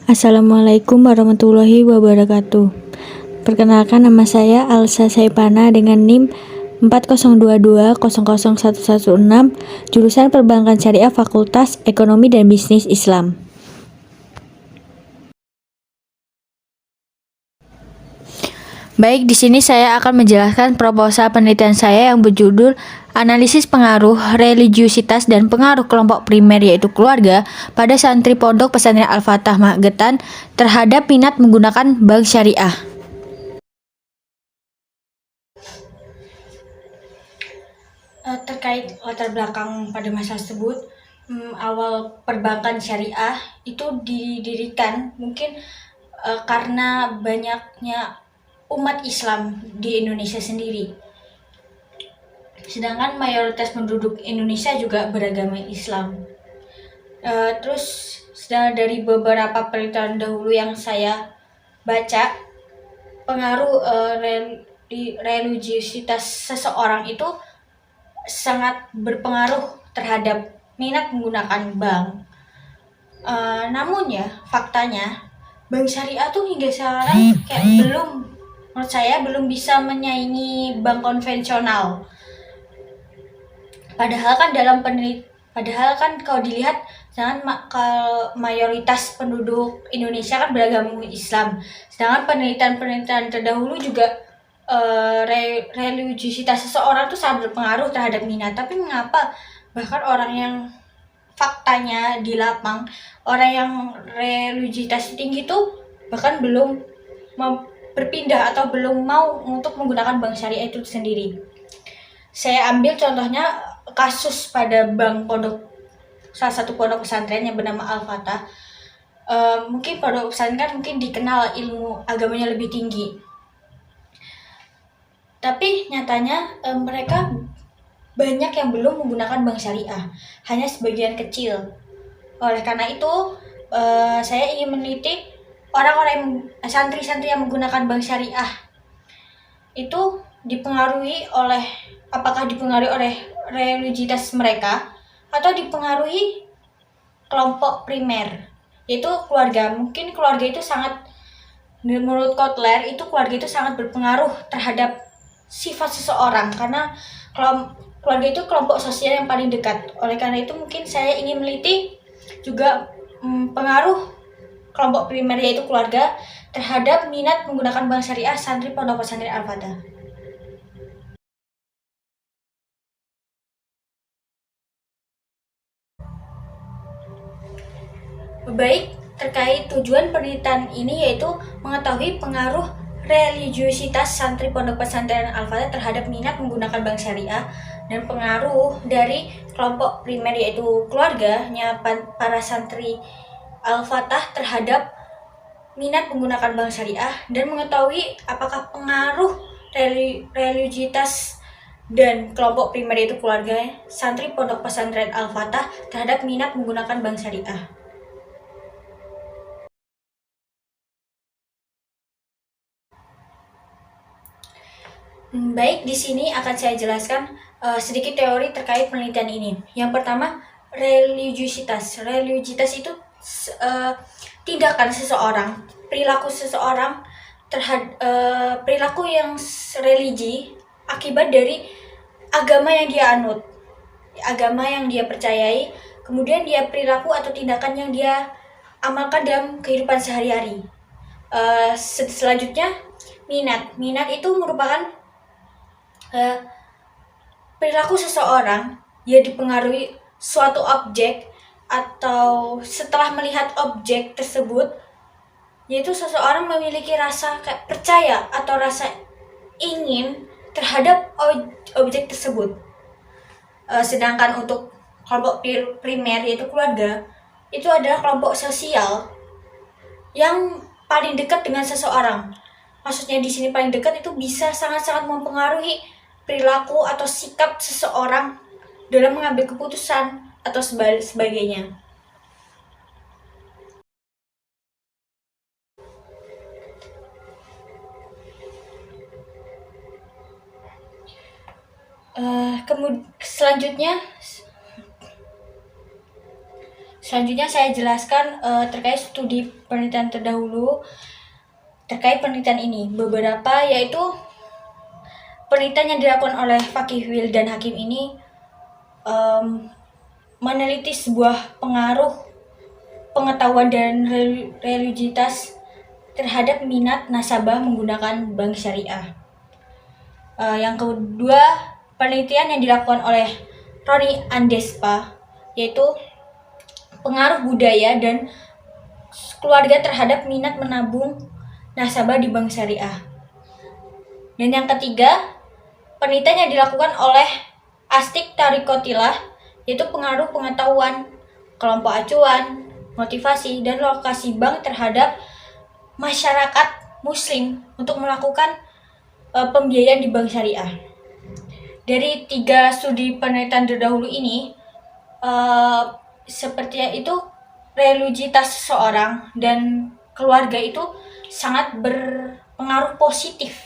Assalamualaikum warahmatullahi wabarakatuh. Perkenalkan, nama saya Alsa Saipana dengan NIM 4022001116, jurusan Perbankan Syariah Fakultas Ekonomi dan Bisnis Islam. Baik, di sini saya akan menjelaskan proposal penelitian saya yang berjudul Analisis Pengaruh Religiusitas dan Pengaruh Kelompok Primer yaitu Keluarga pada Santri Pondok Pesantren Al-Fatah Magetan terhadap minat menggunakan bank syariah. Terkait latar belakang pada masa tersebut, awal perbankan syariah itu didirikan mungkin karena banyaknya umat Islam di Indonesia sendiri. Sedangkan mayoritas penduduk Indonesia juga beragama Islam. Terus dari beberapa penelitian dahulu yang saya baca, pengaruh religiusitas seseorang itu sangat berpengaruh terhadap minat menggunakan bank. Namun ya, faktanya bank syariah tuh hingga sekarang menurut saya belum bisa menyaingi bank konvensional. Padahal kan kalau dilihat kalau mayoritas penduduk Indonesia kan beragama Islam. Sedangkan penelitian terdahulu juga religiusitas seseorang itu sangat berpengaruh terhadap minat. Tapi mengapa bahkan orang yang faktanya di lapang, orang yang religiusitas tinggi itu bahkan belum berpindah atau belum mau untuk menggunakan bank syariah itu sendiri. Saya ambil contohnya kasus pada salah satu pondok pesantren yang bernama Al-Fatah. Mungkin pondok pesantren mungkin dikenal ilmu agamanya lebih tinggi. Tapi nyatanya mereka banyak yang belum menggunakan bank syariah, hanya sebagian kecil. Oleh karena itu, saya ingin meneliti santri-santri yang menggunakan bank syariah itu apakah dipengaruhi oleh religiusitas mereka atau dipengaruhi kelompok primer, yaitu keluarga. Mungkin keluarga itu menurut Kotler keluarga itu sangat berpengaruh terhadap sifat seseorang, karena keluarga itu kelompok sosial yang paling dekat. Oleh karena itu mungkin saya ingin meneliti juga pengaruh kelompok primer yaitu keluarga terhadap minat menggunakan bank syariah santri Pondok Pesantren Al-Fatah. Baik, terkait tujuan penelitian ini yaitu mengetahui pengaruh religiusitas santri Pondok Pesantren Al-Fatah terhadap minat menggunakan bank syariah dan pengaruh dari kelompok primer yaitu keluarganya para santri Al-Fatah terhadap minat menggunakan bank syariah, dan mengetahui apakah pengaruh religiusitas dan kelompok primer yaitu keluarga santri Pondok Pesantren Al-Fatah terhadap minat menggunakan bank syariah. Baik, di sini akan saya jelaskan sedikit teori terkait penelitian ini. Yang pertama, religiusitas. Religiusitas itu tindakan seseorang, perilaku seseorang terhadap perilaku yang religi akibat dari agama yang dia anut, agama yang dia percayai, kemudian dia perilaku atau tindakan yang dia amalkan dalam kehidupan sehari-hari. Selanjutnya, minat itu merupakan perilaku seseorang yang dipengaruhi suatu objek atau setelah melihat objek tersebut, yaitu seseorang memiliki rasa percaya atau rasa ingin terhadap objek tersebut. Sedangkan untuk kelompok primer yaitu keluarga, itu adalah kelompok sosial yang paling dekat dengan seseorang. Maksudnya di sini paling dekat itu bisa sangat-sangat mempengaruhi perilaku atau sikap seseorang dalam mengambil keputusan atau sebagainya. Selanjutnya saya jelaskan terkait studi penelitian terdahulu terkait penelitian ini. Beberapa yaitu penelitian yang dilakukan oleh Fakih Wildan Hakim ini meneliti sebuah pengaruh pengetahuan dan religiositas terhadap minat nasabah menggunakan bank syariah. Yang kedua, penelitian yang dilakukan oleh Roni Andespa, yaitu pengaruh budaya dan keluarga terhadap minat menabung nasabah di bank syariah. Dan yang ketiga, penelitian yang dilakukan oleh Astik Tarikotilah, yaitu pengaruh pengetahuan, kelompok acuan, motivasi, dan lokasi bank terhadap masyarakat muslim untuk melakukan pembiayaan di bank syariah. Dari 3 studi penelitian terdahulu ini, sepertinya itu religiositas seseorang dan keluarga itu sangat berpengaruh positif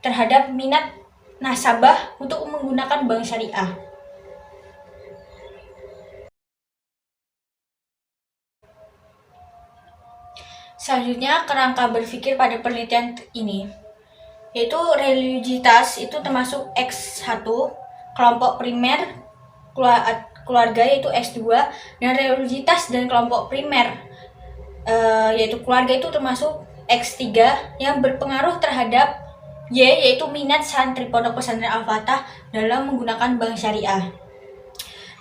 terhadap minat nasabah untuk menggunakan bank syariah. Selanjutnya, kerangka berpikir pada penelitian ini, yaitu religiositas itu termasuk X1, kelompok primer keluarga yaitu X2, dan religiositas dan kelompok primer yaitu keluarga itu termasuk X3 yang berpengaruh terhadap Y, yaitu minat santri pondok pesantren Al-Fatah dalam menggunakan bank syariah.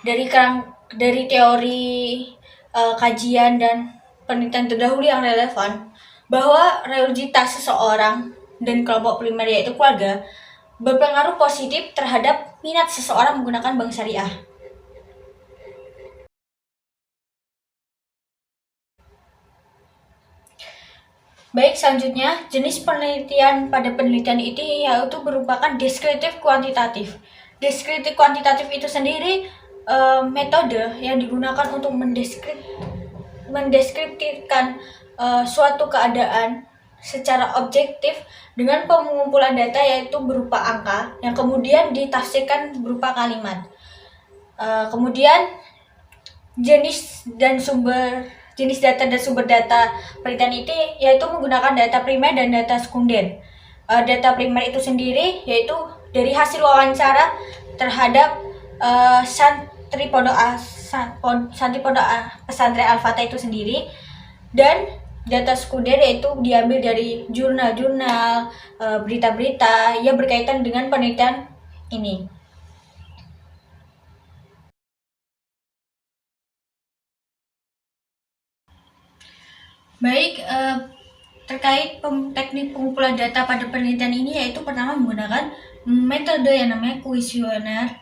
Dari teori kajian dan penelitian terdahulu yang relevan, bahwa religiositas seseorang dan kelompok primer yaitu keluarga berpengaruh positif terhadap minat seseorang menggunakan bank syariah. Baik, selanjutnya jenis penelitian pada penelitian ini yaitu merupakan deskriptif kuantitatif. Deskriptif kuantitatif itu sendiri metode yang digunakan untuk mendeskripsikan suatu keadaan secara objektif dengan pengumpulan data yaitu berupa angka yang kemudian ditafsirkan berupa kalimat. Kemudian jenis data dan sumber data penelitian itu yaitu menggunakan data primer dan data sekunder. Data primer itu sendiri yaitu dari hasil wawancara terhadap santri pondok pesantren Al-Fatah itu sendiri, dan data sekunder yaitu diambil dari jurnal-jurnal, berita-berita yang berkaitan dengan penelitian ini. Baik, terkait teknik pengumpulan data pada penelitian ini yaitu pertama menggunakan metode yang namanya kuesioner,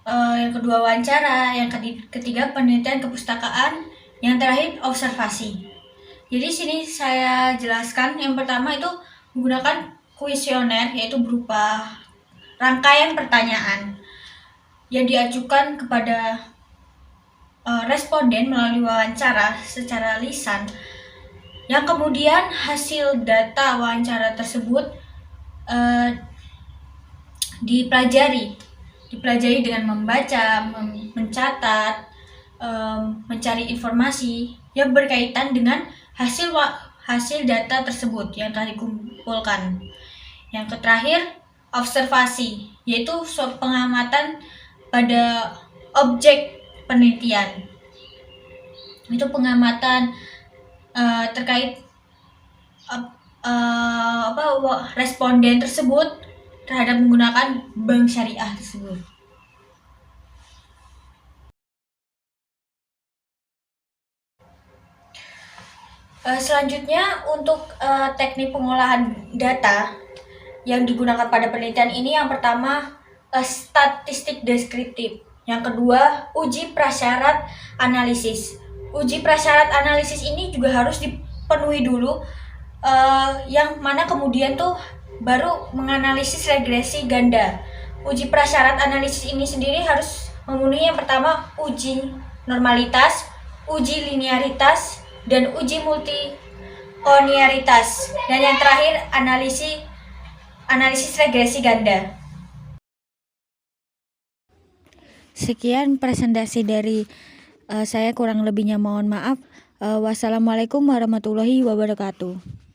yang kedua wawancara, yang ketiga penelitian kepustakaan, yang terakhir observasi. Jadi sini saya jelaskan, yang pertama itu menggunakan kuesioner yaitu berupa rangkaian pertanyaan yang diajukan kepada responden melalui wawancara secara lisan, yang kemudian hasil data wawancara tersebut dipelajari dengan membaca, mencatat, mencari informasi yang berkaitan dengan hasil data tersebut yang telah dikumpulkan. Yang terakhir, observasi, yaitu pengamatan pada objek penelitian. Itu pengamatan terkait responden tersebut terhadap menggunakan bank syariah tersebut. Selanjutnya untuk teknik pengolahan data yang digunakan pada penelitian ini, yang pertama statistik deskriptif, yang kedua uji prasyarat analisis. Uji prasyarat analisis ini juga harus dipenuhi dulu, yang mana kemudian tuh baru menganalisis regresi ganda. Uji prasyarat analisis ini sendiri harus memenuhi yang pertama uji normalitas, uji linearitas, dan uji multikoniaritas, dan yang terakhir analisis regresi ganda. Sekian presentasi dari Saya kurang lebihnya mohon maaf. Wassalamualaikum warahmatullahi wabarakatuh.